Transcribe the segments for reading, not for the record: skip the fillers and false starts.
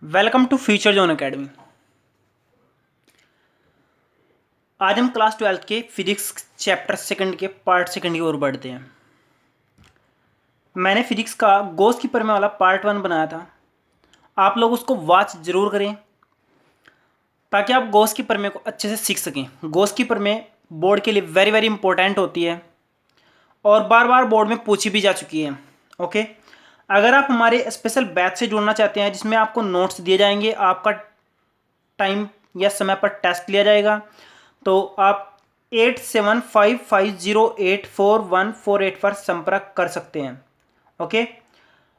Welcome to future zone academy. आज हम class 12 के फिजिक्स चैप्टर सेकंड के पार्ट सेकंड की ओर बढ़ते हैं। मैंने फिजिक्स का गॉस की प्रमेय वाला पार्ट 1 बनाया था। आप लोग उसको वॉच जरूर करें ताकि आप गॉस की प्रमेय को अच्छे से सीख सकें। गॉस की प्रमेय बोर्ड के लिए वेरी वेरी इंपॉर्टेंट होती है और बार बार बोर्ड में पूछी भी जा चुकी है। ओके, अगर आप हमारे स्पेशल बैच से जुड़ना चाहते हैं जिसमें आपको नोट्स दिए जाएंगे, आपका टाइम या समय पर टेस्ट लिया जाएगा, तो आप 8755084148 पर संपर्क कर सकते हैं। ओके,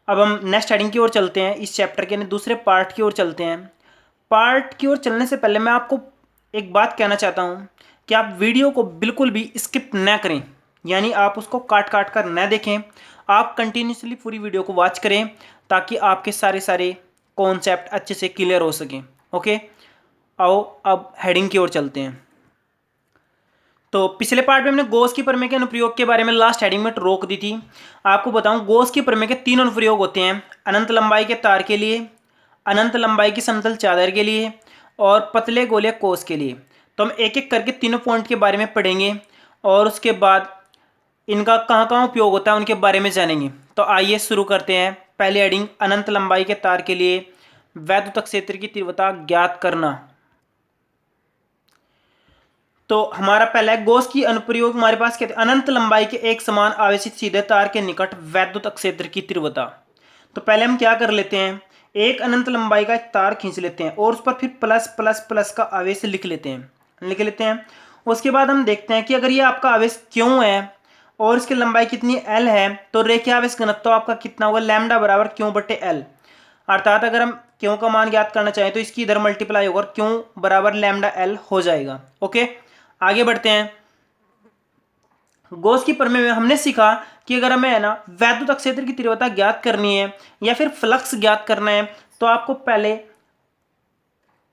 अब हम नेक्स्ट हेडिंग की ओर चलते हैं। इस चैप्टर के दूसरे पार्ट की ओर चलते हैं। पार्ट की ओर चलने से पहले मैं आपको एक बात कहना चाहता हूँ कि आप वीडियो को बिल्कुल भी स्किप न करें, यानी आप उसको काट काट कर न देखें। आप कंटिन्यूसली पूरी वीडियो को वॉच करें ताकि आपके सारे सारे कॉन्सेप्ट अच्छे से क्लियर हो सकें। ओके, आओ अब हेडिंग की ओर चलते हैं। तो पिछले पार्ट में हमने गॉस की प्रमेय के अनुप्रयोग के बारे में लास्ट हेडिंग में रोक दी थी। आपको बताऊं, गॉस की प्रमेय के 3 अनुप्रयोग होते हैं: अनंत लंबाई के तार के लिए, अनंत लंबाई की समतल चादर के लिए और पतले गोले कोस के लिए। तो हम एक एक करके तीनों पॉइंट के बारे में पढ़ेंगे और उसके बाद इनका कहाँ कहाँ उपयोग होता है उनके बारे में जानेंगे। तो आइए शुरू करते हैं। पहली हेडिंग, अनंत लंबाई के तार के लिए वैद्युत क्षेत्र की तीव्रता ज्ञात करना। तो हमारा पहला है गॉस की अनुप्रयोग। हमारे पास कहते हैं अनंत लंबाई के एक समान आवेशित सीधे तार के निकट वैद्युत क्षेत्र की तीव्रता। तो पहले हम क्या कर लेते हैं, एक अनंत लंबाई का एक तार खींच लेते हैं और उस पर फिर प्लस प्लस प्लस का आवेश लिख लेते हैं। उसके बाद हम देखते हैं कि अगर ये आपका आवेश क्यों है और इसकी लंबाई कितनी एल है, तो रेखीय आवेश घनत्व आपका कितना होगा, लैम्डा बराबर क्यू बटे एल। अर्थात अगर हम क्यों का मान ज्ञात करना चाहें तो इसकी इधर मल्टीप्लाई होगा और क्यों बराबर लैम्डा एल हो जाएगा। ओके, आगे बढ़ते हैं। गॉस की प्रमेय में हमने सीखा कि अगर हमें है ना वैद्युत क्षेत्र की तीव्रता ज्ञात करनी है या फिर फ्लक्स ज्ञात करना है, तो आपको पहले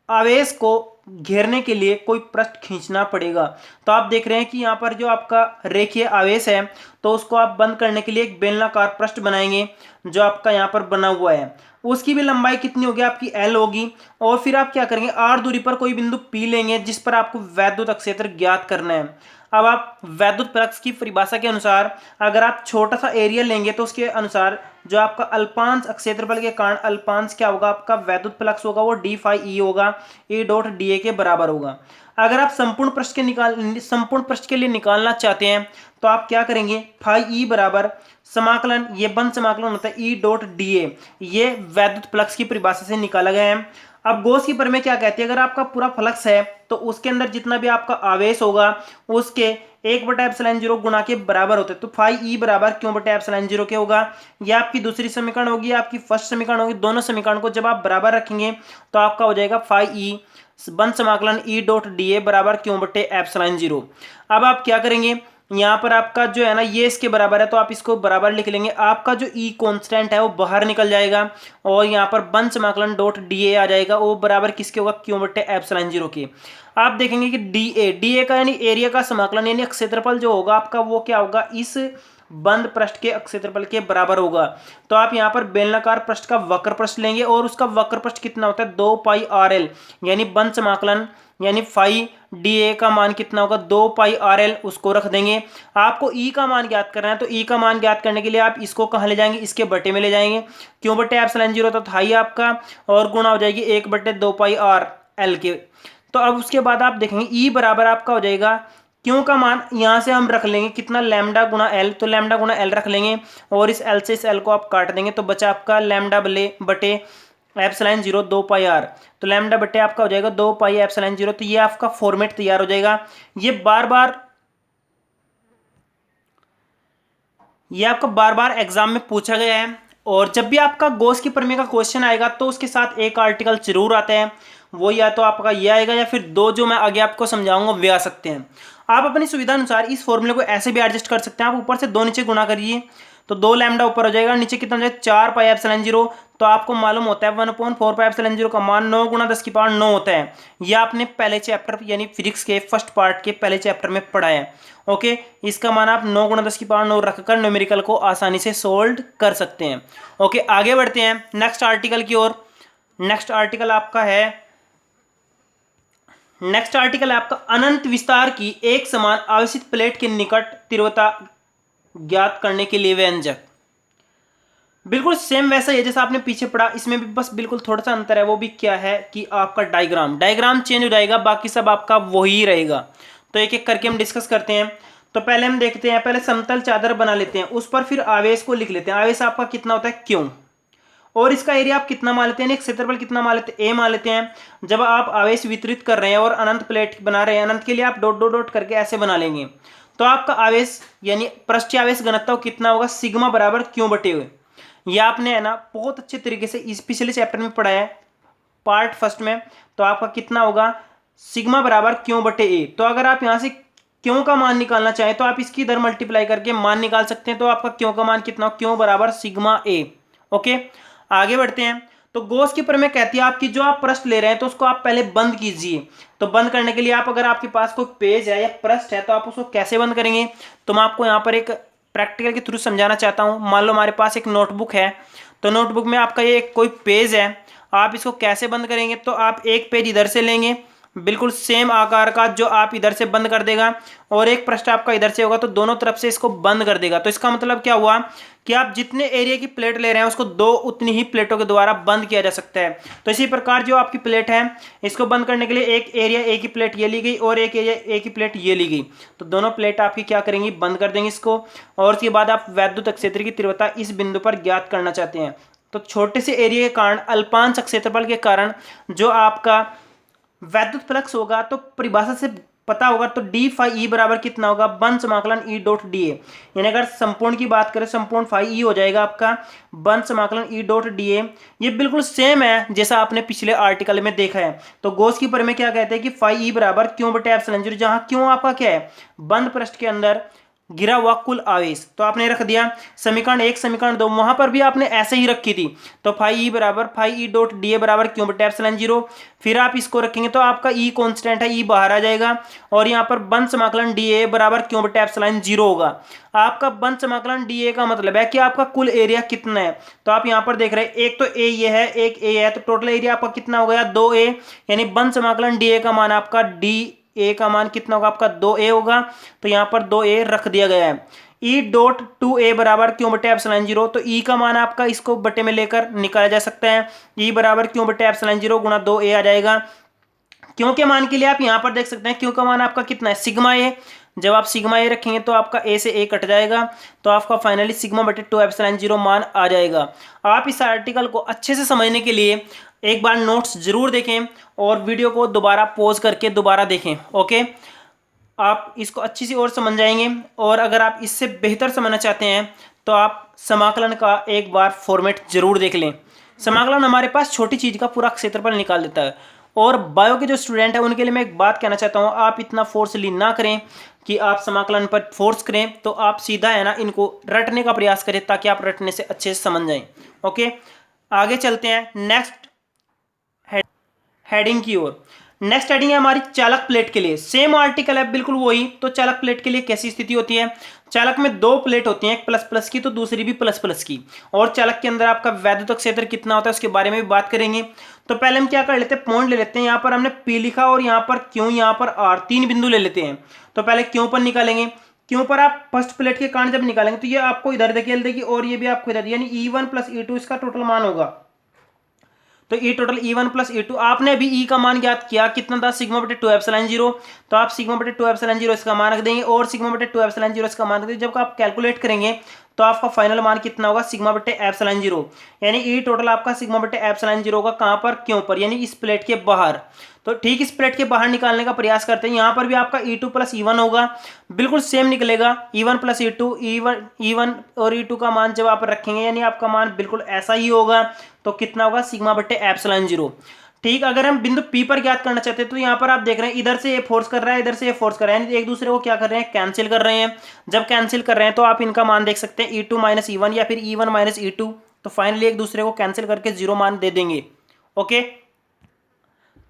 आवेश को घेरने के लिए कोई पृष्ठ खींचना पड़ेगा। तो आप देख रहे हैं कि यहाँ पर जो आपका रेखीय आवेश है, तो उसको आप बंद करने के लिए एक बेलनाकार पृष्ठ बनाएंगे जो आपका यहाँ पर बना हुआ है। उसकी भी लंबाई कितनी होगी, आपकी एल होगी। और फिर आप क्या करेंगे, आर दूरी पर कोई बिंदु पी लेंगे जिस पर आपको वैद्युत क्षेत्र ज्ञात करना है। अब आप वैद्युत फ्लक्स की परिभाषा के अनुसार अगर आप छोटा सा एरिया लेंगे तो उसके अनुसार जो आपका अल्पांश क्षेत्रफल के कारण अल्पांश क्या होगा, आपका वैद्युत फ्लक्स होगा वो डी फाई ई होगा, ई डॉट डी ए के बराबर होगा। अगर आप संपूर्ण पृष्ठ के लिए निकालना चाहते हैं तो आप क्या करेंगे, फाई ई बराबर समाकलन, ये बंद समाकलन होता है ई डॉट डी ए। ये वैद्युत फ्लक्स की परिभाषा से निकाला गया है। अब गॉस की प्रमेय क्या कहती है, अगर आपका पूरा फ्लक्स है तो उसके अंदर जितना भी आपका आवेश होगा उसके 1/ε0 गुणा के बराबर होते हैं। तो फाई ई बराबर क्यों बटे एप्सिलॉन 0 के होगा। यह आपकी दूसरी समीकरण होगी, आपकी फर्स्ट समीकरण होगी। दोनों समीकरण को जब आप बराबर रखेंगे तो आपका हो जाएगा फाई ई बंद समाकलन ई डॉट डी ए बराबर क्यों बटे एप्सिलॉन 0। अब आप क्या करेंगे, यहाँ पर आपका जो है ना ये इसके बराबर है तो आप इसको बराबर लिख लेंगे। आपका जो ई कांस्टेंट है वो बाहर निकल जाएगा और यहाँ पर बंद समाकलन डॉट डी ए आ जाएगा, वो बराबर किसके होगा, क्यू बटे एप्सिलॉन 0 के। आप देखेंगे कि डी ए का यानी एरिया का समाकलन यानी क्षेत्रफल जो होगा आपका वो क्या होगा, इस बंद पृष्ठ के क्षेत्रफल के बराबर होगा। तो आप यहाँ पर बेलनाकार पृष्ठ का वक्र पृष्ठ लेंगे और उसका वक्र पृष्ठ कितना होता है, 2 पाई आर एल, यानी बंद समाकलन यानी फाई डी ए का मान कितना होगा, 2 पाई आर एल, उसको रख देंगे। आपको ई का मान ज्ञात करना है तो ई का मान ज्ञात करने के लिए आप इसको कहाँ ले जाएंगे, इसके बटे में ले जाएंगे। क्यों बटे एप्सिलॉन 0 तो था ही आपका और गुणा हो जाएगी 1/2 पाई आर एल के। तो अब उसके बाद आप देखेंगे ई बराबर आपका हो जाएगा, क्यों का मान यहां से हम रख लेंगे कितना, लैम्डा गुणा एल, तो लैम्डा गुणा एल रख लेंगे और इस एल से इस एल को आप काट देंगे तो बचा आपका लैम्डा बटे एप्सिलॉन 0 2 पाई आर। तो लैम्डा बटे आपका हो जाएगा 2 पाई एप्सिलॉन 0। तो ये आपका फॉर्मेट तैयार हो जाएगा। ये आपका बार बार एग्जाम में पूछा गया है और जब भी आपका गॉस की प्रमेय का क्वेश्चन आएगा तो उसके साथ एक आर्टिकल जरूर आता है, वो या तो आपका ये आएगा या फिर दो जो मैं आगे आपको समझाऊंगा वे आ सकते हैं। आप अपनी सुविधा अनुसार इस फॉर्मूले को ऐसे भी एडजस्ट कर सकते हैं। आप ऊपर से 2 नीचे गुणा करिए तो 2 लैम्डा ऊपर हो जाएगा, नीचे कितना हो जाएगा 4 पाई एप्सिलॉन 0। तो आपको मालूम होता है 1/4 पाई एप्सिलॉन 0 का मान 9 गुणा 10⁻9 होता है। यह आपने पहले चैप्टर यानी फिजिक्स के फर्स्ट पार्ट के पहले चैप्टर में पढ़ा है। ओके, इसका मान आप 9 गुणा 10⁻9 रखकर न्यूमेरिकल को आसानी से सोल्व कर सकते हैं। ओके, आगे बढ़ते हैं नेक्स्ट आर्टिकल की ओर। नेक्स्ट आर्टिकल आपका है, नेक्स्ट आर्टिकल है आपका अनंत विस्तार की एक समान आवेशित प्लेट के निकट तीव्रता ज्ञात करने के लिए व्यंजक। बिल्कुल सेम वैसा ही है जैसा आपने पीछे पढ़ा, इसमें भी बस बिल्कुल थोड़ा सा अंतर है। वो भी क्या है कि आपका डायग्राम चेंज हो जाएगा, बाकी सब आपका वही रहेगा। तो एक एक करके हम डिस्कस करते हैं। तो पहले हम देखते हैं, पहले समतल चादर बना लेते हैं, उस पर फिर आवेश को लिख लेते हैं। आवेश आपका कितना होता है, क्यों, और इसका एरिया आप कितना मान लेते हैं, एक क्षेत्रफल कितना मान लेते हैं, ए मान लेते हैं। जब आप आवेश वितरित कर रहे हैं और अनंत प्लेट बना रहे हैं, अनंत के लिए आप डॉट डॉट डॉट करके ऐसे बना लेंगे। तो आपका आवेश यानी पृष्ठीय आवेश घनत्व कितना होगा, सिग्मा बराबर क्यों बटे हुए। ये आपने है ना बहुत अच्छे तरीके से इस पिछले चैप्टर में पढ़ा है, पार्ट फर्स्ट में। तो आपका कितना होगा, सिग्मा बराबर क्यों बटे ए। तो अगर आप यहां से क्यों का मान निकालना चाहें तो आप इसकी इधर मल्टीप्लाई करके मान निकाल सकते हैं। तो आपका क्यों का मान कितना हो, क्यों बराबर सिग्मा ए। ओके, आगे बढ़ते हैं। तो गॉस की प्रमेय कहती है आपकी जो आप पृष्ठ ले रहे हैं तो उसको आप पहले बंद कीजिए। तो बंद करने के लिए आप, अगर आपके पास कोई पेज है या पृष्ठ है तो आप उसको कैसे बंद करेंगे, तो मैं आपको यहाँ पर एक प्रैक्टिकल के थ्रू समझाना चाहता हूँ। मान लो हमारे पास एक नोटबुक है, तो नोटबुक में आपका ये कोई पेज है, आप इसको कैसे बंद करेंगे, तो आप एक पेज इधर से लेंगे बिल्कुल सेम आकार का जो आप इधर से बंद कर देगा, और एक पृष्ठ आपका इधर से होगा, तो दोनों तरफ से इसको बंद कर देगा। तो इसका मतलब क्या हुआ कि आप जितने एरिया की प्लेट ले रहे हैं उसको दो उतनी ही प्लेटों के द्वारा बंद किया जा सकता है। तो इसी प्रकार जो आपकी प्लेट है इसको बंद करने के लिए एक एरिया ए की प्लेट ये ली गई और एक एरिया ए की प्लेट ये ली गई। तो दोनों प्लेट आपकी क्या करेंगी, बंद कर देंगे इसको। और उसके बाद आप वैद्युत क्षेत्र की तीव्रता इस बिंदु पर ज्ञात करना चाहते हैं। तो छोटे से एरिया के कारण, अल्पांश क्षेत्रफल के कारण जो आपका वैद्युत फ्लक्स होगा, तो परिभाषा से पता होगा, तो डी फाई ई बराबर कितना होगा, वन समाकलन ई डॉट डी ए। यानी अगर संपूर्ण की बात करें, संपूर्ण फाई ई हो जाएगा आपका वन समाकलन ई डॉट डी ए। ये बिल्कुल सेम है जैसा आपने पिछले आर्टिकल में देखा है। तो गॉस की प्रमेय क्या कहते हैं कि फाई ई बराबर क्यों बटे एप्सिलॉन जीरो, जहां क्यों आपका क्या है, बंद पृष्ठ के अंदर गिरा हुआ कुल आवेश। तो आपने रख दिया समीकरण एक, समीकरण दो, वहां पर भी आपने ऐसे ही रखी थी। तो फाई ई बराबर phi E dot D A बराबर क्यों बटे एप्सिलॉन जीरो। फिर आप इसको रखेंगे तो आपका ई कांस्टेंट है, ई बाहर आ जाएगा, और यहाँ पर बंद समाकलन डी ए बराबर क्यों बटे एप्सिलॉन जीरो होगा। आपका बंद समाकलन डी ए का मतलब है कि आपका कुल एरिया कितना है। तो आप यहाँ पर देख रहे हैं, एक तो ए ये है, एक ए है, तो टोटल एरिया आपका कितना हो गया, 2a। यानी बंद समाकलन डी ए का मान आपका डी ए का मान कितना होगा, आपका 2a होगा। तो यहाँ पर 2a रख दिया गया है। ई डॉट टू ए बराबर क्यों बटे एप्सिलॉन जीरो। तो ई का मान आपका इसको बटे में लेकर निकाला जा सकता है। ई बराबर क्यों बटे एप्सिलॉन जीरो गुणा 2a आ जाएगा। क्यों के मान के लिए आप यहां पर देख सकते हैं, क्यों का मान आपका कितना है, सिग्मा ए। जब आप सिग्मा ए रखेंगे तो आपका ए से ए कट जाएगा, तो आपका फाइनली सिग्मा बटे 2 एप्सिलॉन जीरो मान आ जाएगा। आप इस आर्टिकल को अच्छे से समझने के लिए एक बार नोट्स जरूर देखें और वीडियो को दोबारा पॉज करके दोबारा देखें। ओके, आप इसको अच्छी सी और समझ जाएंगे। और अगर आप इससे बेहतर समझना चाहते हैं तो आप समाकलन का एक बार फॉर्मेट जरूर देख लें। समाकलन हमारे पास छोटी चीज का पूरा क्षेत्रफल निकाल देता है। और बायो के जो स्टूडेंट है उनके लिए मैं एक बात कहना चाहता हूँ, आप इतना फोर्सली ना करें कि आप समाकलन पर फोर्स करें, तो आप सीधा है ना इनको रटने का प्रयास करें ताकि आप रटने से अच्छे से समझ जाएं। ओके, आगे चलते हैं नेक्स्ट हेडिंग की ओर। नेक्स्ट हेडिंग है हमारी चालक प्लेट के लिए। सेम आर्टिकल है बिल्कुल वही। तो चालक प्लेट के लिए कैसी स्थिति होती है, चालक में दो प्लेट होती हैं, एक प्लस प्लस की तो दूसरी भी प्लस प्लस की। और चालक के अंदर आपका वैद्युत क्षेत्र कितना होता है उसके बारे में भी बात करेंगे। तो पहले हम क्या कर लेते हैं, पॉइंट ले लेते हैं। यहाँ पर हमने पी लिखा और यहाँ पर क्यों, यहाँ पर आर, तीन बिंदु ले लेते हैं। तो पहले क्यों पर निकालेंगे। क्यों पर आप फर्स्ट प्लेट के कारण जब निकालेंगे तो ये आपको इधर धकेल देगी और ये भी आपको इधर, यानी E1 प्लस E2 इसका टोटल मान होगा। तो ई टोटल E1 प्लस E2, आपने अभी ई का मान ज्ञात किया कितना था, सिग्मा बटे 2 एप्सिलॉन जीरो। तो आप सिग्मा बटे 2 एप्सिलॉन जीरो इसका मान रख देंगे और सिग्मा बटे 2 एप्सिलॉन जीरो इसका मान रख देंगे। जब आप कैलकुलेट करेंगे तो आपका फाइनल मान कितना होगा, सिग्मा बटे एप्सिलॉन जीरो। यानी ई टोटल आपका सिग्मा बटे एप्सिलॉन जीरो होगा, कहां पर, क्यों पर, यानी इस प्लेट के बाहर। तो ठीक इस प्लेट के बाहर निकालने का प्रयास करते हैं। यहां पर भी आपका E2 प्लस E1 होगा, बिल्कुल सेम निकलेगा। E1 प्लस E2, E1 और E2 का मान जब आप रखेंगे यानी आपका मान बिल्कुल ऐसा ही होगा। तो कितना होगा, सिग्मा बटे एप्सिलॉन जीरो। ठीक, अगर हम बिंदु P पर ज्ञात करना चाहते हैं तो यहाँ पर आप देख रहे हैं इधर से ये फोर्स कर रहा है, इधर से ये फोर्स कर रहा है, यानी एक दूसरे को क्या कर रहे हैं, कैंसिल कर रहे हैं। जब कैंसिल कर रहे हैं तो आप इनका मान देख सकते हैं E2 माइनस E1 या फिर E1 माइनस E2। तो फाइनली एक दूसरे को कैंसिल करके जीरो मान दे देंगे। ओके,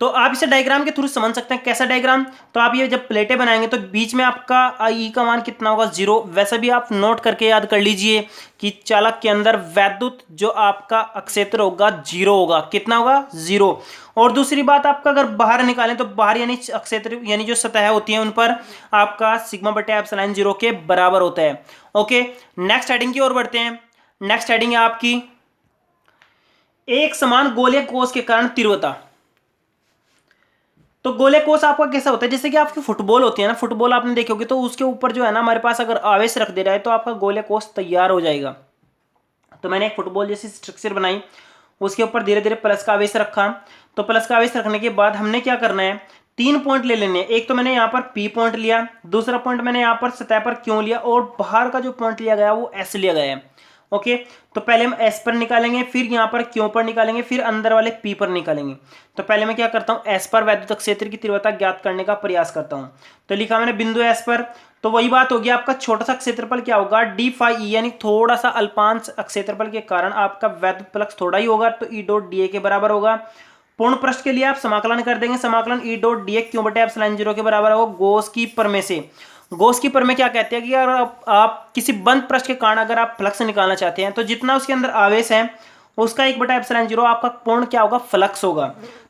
तो आप इसे डायग्राम के थ्रू समझ सकते हैं। कैसा डायग्राम? तो आप ये जब प्लेटें बनाएंगे तो बीच में आपका ई का मान कितना होगा? 0। वैसे भी आप नोट करके याद कर लीजिए कि चालक के अंदर वैद्युत जो आपका अक्षेत्र होगा 0 होगा। कितना होगा? 0। और दूसरी बात, आपका अगर बाहर निकालें तो बाहर यानी अक्षेत्र यानी जो सतह होती है उन पर आपका सिग्मा बटे एप्सिलॉन 0 के बराबर होता है। ओके, नेक्स्ट हेडिंग की ओर बढ़ते हैं। नेक्स्ट हेडिंग है आपकी एक समान गोलीय कोष के कारण तीव्रता। तो गोले कोस आपका कैसा होता है? जैसे कि आपकी फुटबॉल होती है ना, फुटबॉल आपने देखी होगी, तो उसके ऊपर जो है ना हमारे पास अगर आवेश रख दे रहा है तो आपका गोले कोस तैयार हो जाएगा। तो मैंने एक फुटबॉल जैसी स्ट्रक्चर बनाई, उसके ऊपर धीरे धीरे प्लस का आवेश रखा। तो प्लस का आवेश रखने के बाद हमने क्या करना है, 3 पॉइंट ले लेने हैं। एक तो मैंने यहाँ पर पी पॉइंट लिया, दूसरा पॉइंट मैंने यहाँ पर सतह पर क्यों लिया, और बाहर का जो पॉइंट लिया गया वो एस लिया गया है। ओके, तो पहले हम एस पर निकालेंगे, फिर यहाँ पर क्यों पर निकालेंगे, फिर अंदर वाले पी पर निकालेंगे। तो पहले मैं क्या करता हूँ, एस पर वैद्युत क्षेत्र की तीव्रता ज्ञात करने का प्रयास करता हूँ। तो लिखा मैंने बिंदु एस पर। तो वही बात होगी, आपका छोटा सा क्षेत्रफल क्या होगा, डी फाई ई, यानी थोड़ा सा अल्पांश क्षेत्रफल के कारण आपका वैद्युत फ्लक्स थोड़ा ही होगा, तो ई डॉट डी ए के बराबर होगा। पूर्ण पृष्ठ के लिए आप समाकलन कर देंगे, समाकलन ई डॉट डी ए क्यों बटे एप्सिलॉन 0 के बराबर होगा गॉस की प्रमेय से। गॉस की प्रमेय क्या कहते हैं कि अगर आप किसी बंद पृष्ठ के कारण अगर आप फ्लक्स निकालना चाहते हैं तो जितना उसके अंदर आवेश है उसका 1/ε0 आपका पूर्ण क्या होगा, फ्लक्स होगा।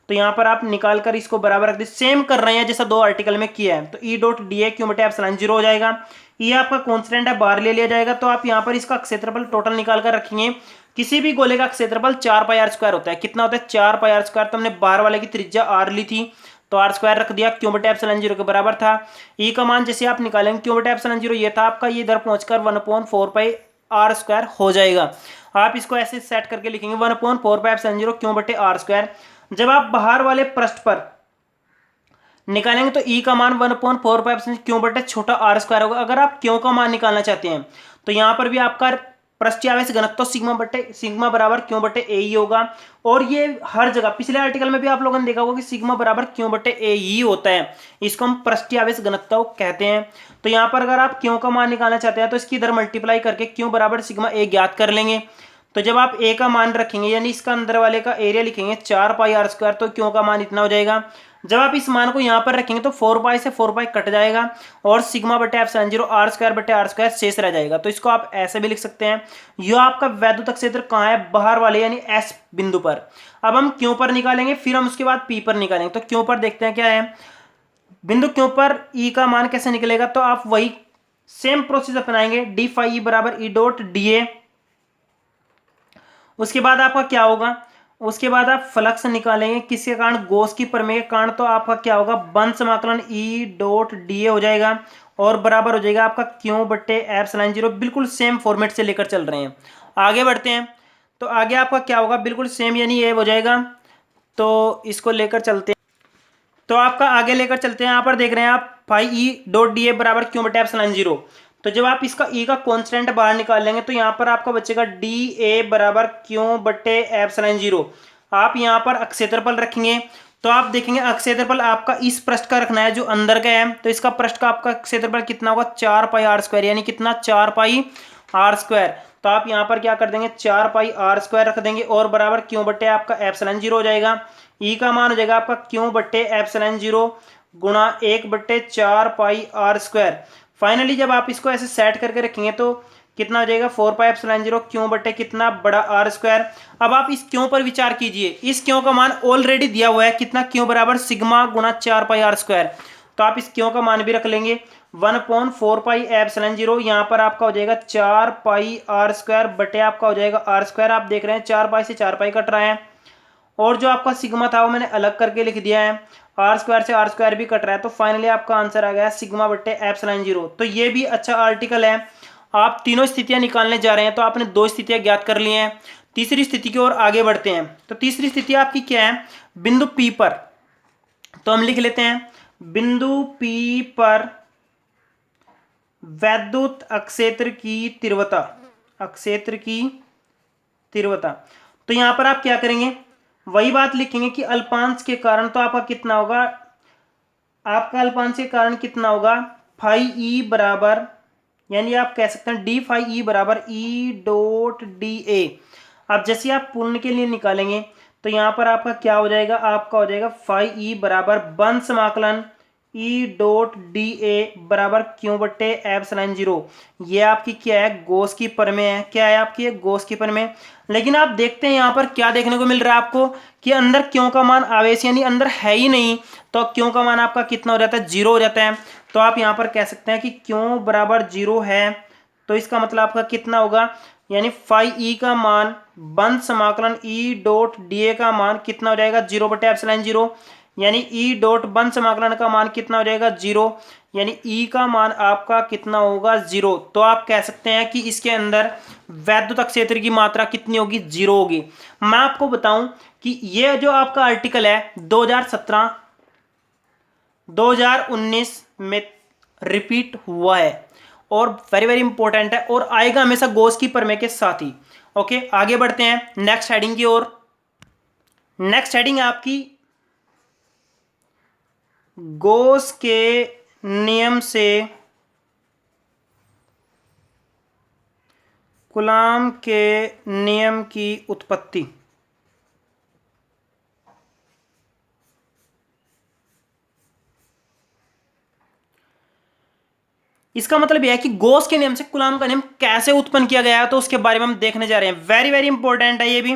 तो यहाँ पर आप निकाल कर इसको बराबर रख दे, सेम कर रहे हैं जैसा 2 आर्टिकल में किया है। तो ई डॉट डी ए क्यू बटे एप्सिलॉन 0 हो जाएगा। ये आपका कॉन्स्टेंट है, बाहर ले लिया जाएगा। तो आप यहाँ पर इसका क्षेत्रफल टोटल निकाल कर रखेंगे। किसी भी गोले का क्षेत्रफल 4 पाई आर स्क्वायर होता है। कितना होता है? 4 पाई आर स्क्वायर। तो हमने बाहर वाले की त्रिज्या आर ली थी, तो आर स्क्वायर रख दिया, क्यों बटे एप्सिलॉन 0 के बराबर था। ई का मान जैसे आप निकालेंगे, क्यों बटे एप्सिलॉन 0 ये था आपका, ये इधर पहुंचकर 1/4 पाई आर स्क्वायर हो जाएगा। आप इसको ऐसे सेट करके लिखेंगे 1/4 पाई एप्सिलॉन 0 क्यों बटे आर स्क्वायर। जब आप बाहर वाले पृष्ठ पर निकालेंगे तो ई का मान 1/4 पाई एप्सिलॉन क्यों बटे छोटा आर स्क्वायर होगा। अगर आप क्यों का मान निकालना चाहते हैं तो यहां पर भी आपका पृष्ठीय आवेश घनत्व सिग्मा बराबर क्यों बटे ए ही होगा। और ये हर जगह पिछले आर्टिकल में भी आप लोगों ने देखा होगा कि सिग्मा बराबर क्यों बटे ए ही होता है। इसको हम पृष्ठीय आवेश घनत्व कहते हैं। तो यहाँ पर अगर आप क्यों का मान निकालना चाहते हैं तो इसकी इधर मल्टीप्लाई करके क्यों बराबर सिग्मा ए ज्ञात कर लेंगे। तो जब आप ए का मान रखेंगे यानी इसका अंदर वाले का एरिया लिखेंगे 4 पाई आर स्क्वायर, तो क्यों का मान इतना हो जाएगा। जब आप इस मान को यहाँ पर रखेंगे तो 4 पाई से 4 पाई कट जाएगा और सिग्मा बटे एप्सिलॉन 0 आर स्क्वायर बटे आर स्क्वायर शेष रह जाएगा। तो इसको आप ऐसे भी लिख सकते हैं। यह आपका वैद्युत क्षेत्र कहाँ है, बाहर वाले यानी एस बिंदु पर। अब हम क्यों पर निकालेंगे, फिर हम उसके बाद पी पर निकालेंगे। तो क्यों पर देखते हैं क्या है, बिंदु क्यों पर ई का मान कैसे निकलेगा। तो आप वही सेम प्रोसेस अपनाएंगे, डी फाई ई बराबर ई डॉट डी ए। उसके बाद आपका क्या होगा, उसके बाद आप फ्लक्स निकालेंगे किसके कारण, गॉस की प्रमेय के कारण। तो आपका क्या होगा, बंद समाकलन ई डॉट डी ए हो जाएगा और बराबर हो जाएगा आपका क्यों बटे एप्सिलॉन 0। बिल्कुल सेम फॉर्मेट से लेकर चल रहे हैं। आगे बढ़ते हैं। तो आगे आपका क्या होगा, बिल्कुल सेम यानी ये हो जाएगा। तो इसको लेकर चलते हैं। तो आपका आगे लेकर चलते हैं। यहाँ पर देख रहे हैं आप phi E dot D A बराबर क्यों बटे एप्सिलॉन 0। तो जब आप इसका ई का कांस्टेंट बाहर निकाल लेंगे तो यहाँ पर आपका बचेगा डी ए बराबर क्यों बटे एप्सिलॉन 0। आप यहाँ पर क्षेत्रफल रखेंगे तो आप देखेंगे क्षेत्रफल आपका इस पृष्ठ का रखना है जो अंदर का है। तो इसका पृष्ठ का आपका क्षेत्रफल कितना होगा, 4 पाई आर स्क्वायर, यानी कितना, 4 पाई आर स्क्वायर। तो आप यहाँ पर क्या कर देंगे, 4 पाई आर स्क्वायर रख देंगे और बराबर क्यों बटे आपका एप्सिलॉन 0 हो जाएगा। ई का मान हो जाएगा आपका क्यों बटे एप्सिलॉन 0 गुणा 1/4 पाई आर स्क्वायर। फाइनली जब आप इसको ऐसे सेट करके रखेंगे तो कितना हो जाएगा, 4 पाई एप्सिलॉन 0 क्यों बटे कितना बड़ा आर स्क्वायर। अब आप इस क्यों पर विचार कीजिए, इस क्यों का मान ऑलरेडी दिया हुआ है कितना, क्यों बराबर सिग्मा गुणा 4 पाई आर स्क्वायर। तो आप इस क्यों का मान भी रख लेंगे 1/4 पाई एप्सिलॉन 0। यहाँ पर आपका हो जाएगा 4 पाई आर स्क्वायर बटे आपका हो जाएगा आर स्क्वायर। आप देख रहे हैं 4 पाई से 4 पाई कट रहा है और जो आपका सिग्मा था वो मैंने अलग करके लिख दिया है, आर स्क्वायर से आर स्क्वायर भी कट रहा है। तो फाइनली आपका आंसर आ गया सिग्मा बटे एप्सिलॉन 0। तो ये भी अच्छा आर्टिकल है। आप तीनों स्थितियां निकालने जा रहे हैं तो आपने 2 स्थितियां ज्ञात कर ली हैं। तीसरी स्थिति की ओर आगे बढ़ते हैं। तो तीसरी स्थिति आपकी क्या है, बिंदु पी पर। तो हम लिख लेते हैं बिंदु पी पर वैद्युत अक्षेत्र की तीव्रता, अक्षेत्र की तीव्रता। तो यहां पर आप क्या करेंगे, वही बात लिखेंगे कि अल्पांश के कारण। तो आपका कितना होगा, आपका अल्पांश के कारण कितना होगा, फाई ई बराबर, यानी आप कह सकते हैं डी फाई ई बराबर ई डॉट डी ए। अब जैसे आप पूर्ण के लिए निकालेंगे तो यहाँ पर आपका क्या हो जाएगा, आपका हो जाएगा फाई ई बराबर बंद समाकलन ई डॉट डी ए बराबर क्यू बट्टे एप्सिलॉन जीरो। ये आपकी क्या है, गॉस की प्रमेय है। क्या है आपकी गॉस की प्रमेय। लेकिन आप देखते हैं यहाँ पर क्या देखने को मिल रहा है आपको कि अंदर क्यों का मान आवेश यानी अंदर है ही नहीं, तो क्यों का मान आपका कितना हो जाता है, जीरो हो जाता है। तो आप यहाँ पर कह सकते हैं कि क्यों बराबर जीरो है, तो इसका मतलब आपका कितना होगा, यानी फाई ई का मान बंद समाकलन ई डॉट डी ए का मान कितना हो जाएगा, जीरो बटे एप्सिलॉन जीरो। यानी ई डॉट बंद समाकलन का मान कितना हो जाएगा, जीरो। यानी ई का मान आपका कितना होगा, जीरो। तो आप कह सकते हैं कि इसके अंदर वैद्युत क्षेत्र की मात्रा कितनी होगी, जीरो होगी। मैं आपको बताऊं कि ये जो आपका आर्टिकल है 2017 2019 में रिपीट हुआ है और वेरी वेरी इंपॉर्टेंट है और आएगा हमेशा गॉस की प्रमेय के साथ ही। ओके, आगे बढ़ते हैं नेक्स्ट हेडिंग की ओर। नेक्स्ट हेडिंग है आपकी गॉस के नियम से कूलॉम के नियम की उत्पत्ति। इसका मतलब यह है कि गॉस के नियम से कूलॉम का नियम कैसे उत्पन्न किया गया है, तो उसके बारे में हम देखने जा रहे हैं। वेरी वेरी इंपॉर्टेंट है ये भी।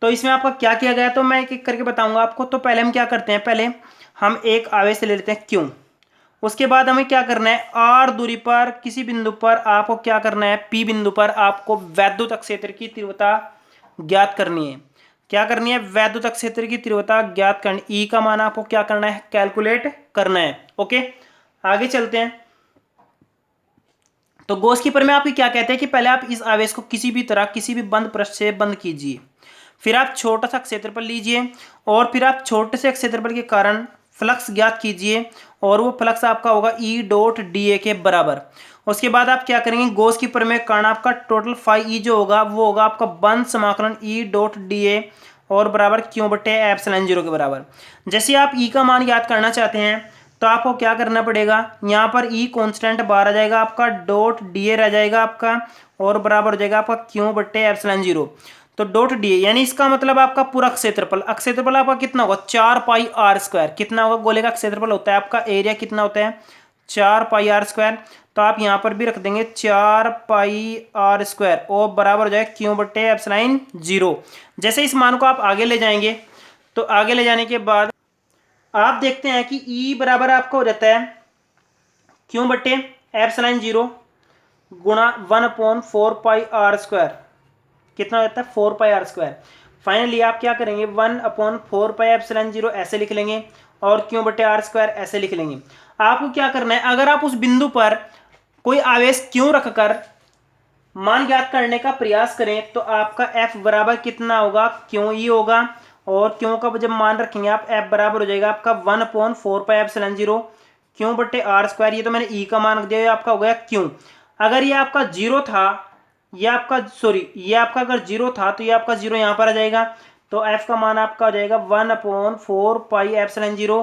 तो इसमें आपका क्या किया गया है तो मैं एक एक करके बताऊंगा आपको। तो पहले हम क्या करते हैं, पहले हम एक आवेश ले लेते हैं क्यों। उसके बाद हमें क्या करना है, आर दूरी पर किसी बिंदु पर आपको क्या करना है, पी बिंदु पर आपको वैद्युत क्षेत्र की तीव्रता ज्ञात करनी है। क्या करनी है, वैद्युत क्षेत्र की तीव्रता ज्ञात करनी। ई का मान आपको क्या करना है, कैलकुलेट करना है। ओके, आगे चलते हैं। तो गॉस की प्रमेय आपकी क्या कहते हैं कि पहले आप इस आवेश को किसी भी तरह किसी भी बंद पृष्ठ से बंद कीजिए, फिर आप छोटा सा क्षेत्रफल लीजिए और फिर आप छोटे से क्षेत्रफल के कारण फ्लक्स ज्ञात कीजिए और वो फ्लक्स आपका होगा ई डॉट डी ए के बराबर। उसके बाद आप क्या करेंगे, गॉस की प्रमेय के कारण आपका टोटल फाई ई जो होगा वो होगा आपका बंद समाकलन ई डॉट डी ए और बराबर क्यों बटे एप्सिलॉन जीरो के बराबर। जैसे आप ई का मान याद करना चाहते हैं तो आपको क्या करना पड़ेगा, यहाँ पर ई कांस्टेंट बाहर आ जाएगा आपका, डॉट डी ए रह जाएगा आपका और बराबर हो जाएगा आपका क्यों बट्टे एप्सिलॉन जीरो। तो डॉट डी ए यानी इसका मतलब आपका पूरा क्षेत्रफल, क्षेत्रफल आपका कितना होगा, 4 पाई आर स्क्वायर। कितना होगा, गोले का क्षेत्रफल होता है आपका, एरिया कितना होता है 4 पाई आर स्क्वायर। तो आप यहाँ पर भी रख देंगे 4 पाई आर स्क्वायर और बराबर हो जाएगा क्यों बट्टे एप्सिलॉन जीरो। जैसे इस मान को आप आगे ले जाएंगे तो आगे ले जाने के बाद आप देखते हैं कि E बराबर आपका हो जाता है क्यों बट्टे एप्सिलॉन जीरो गुणा 1/4 पाई आर स्क्वायर। कितना हो जाता है, 4 पाई आर स्क्वायर। फाइनली आप क्या करेंगे, 1/4 पाई एप्सिलॉन जीरो ऐसे लिख लेंगे और क्यों बट्टे आर स्क्वायर ऐसे लिख लेंगे। आपको क्या करना है, अगर आप उस बिंदु पर कोई आवेश क्यों रखकर मान ज्ञात करने का प्रयास करें तो आपका F बराबर कितना होगा, क्यों ई होगा और क्यों का जब मान रखेंगे आप F बराबर हो जाएगा आपका 1/4 पाई एप्सिलॉन जीरो क्यों बट्टे आर स्क्वायर। ये तो मैंने ई का मान रख दिया, आपका हो गया क्यों। अगर ये आपका जीरो था, ये आपका ये आपका अगर जीरो था तो ये आपका जीरो यहाँ पर आ जाएगा। तो F का मान आपका हो जाएगा 1/4 पाई एप्सिलॉन जीरो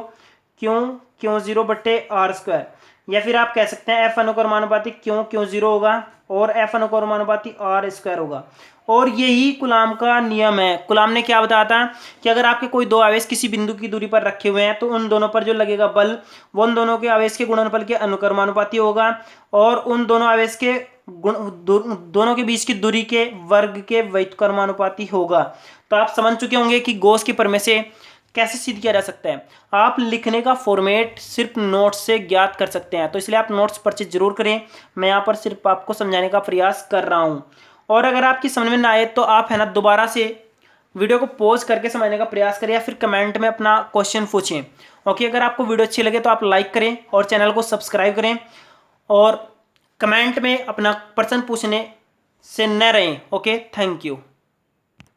क्यों जीरो बट्टे आर स्क्वायर। या फिर आप कह सकते हैं F अनुक्रमानुपाती क्यों जीरो होगा और F अनुक्रमानुपाती आर स्क्वायर होगा। और यही कूलॉम का नियम है। कूलॉम ने क्या बताया था कि अगर आपके कोई दो आवेश किसी बिंदु की दूरी पर रखे हुए हैं तो उन दोनों पर जो लगेगा बल वो उन दोनों के आवेश के गुणनफल के अनुक्रमानुपाती होगा और उन दोनों आवेश के दोनों के बीच की दूरी के वर्ग के व्युत्क्रमानुपाती होगा। तो आप समझ चुके होंगे कि गॉस की प्रमेय से कैसे सिद्ध किया जा सकता है। आप लिखने का फॉर्मेट सिर्फ नोट्स से ज्ञात कर सकते हैं, तो इसलिए आप नोट्स परचेज जरूर करें। मैं यहाँ पर सिर्फ आपको समझाने का प्रयास कर रहा हूँ और अगर आपकी समझ में ना आए तो आप है ना दोबारा से वीडियो को पॉज करके समझने का प्रयास करें या फिर कमेंट में अपना क्वेश्चन पूछें। ओके, अगर आपको वीडियो अच्छी लगे तो आप लाइक करें और चैनल को सब्सक्राइब करें और कमेंट में अपना प्रश्न पूछने से न रहें। Okay, thank you.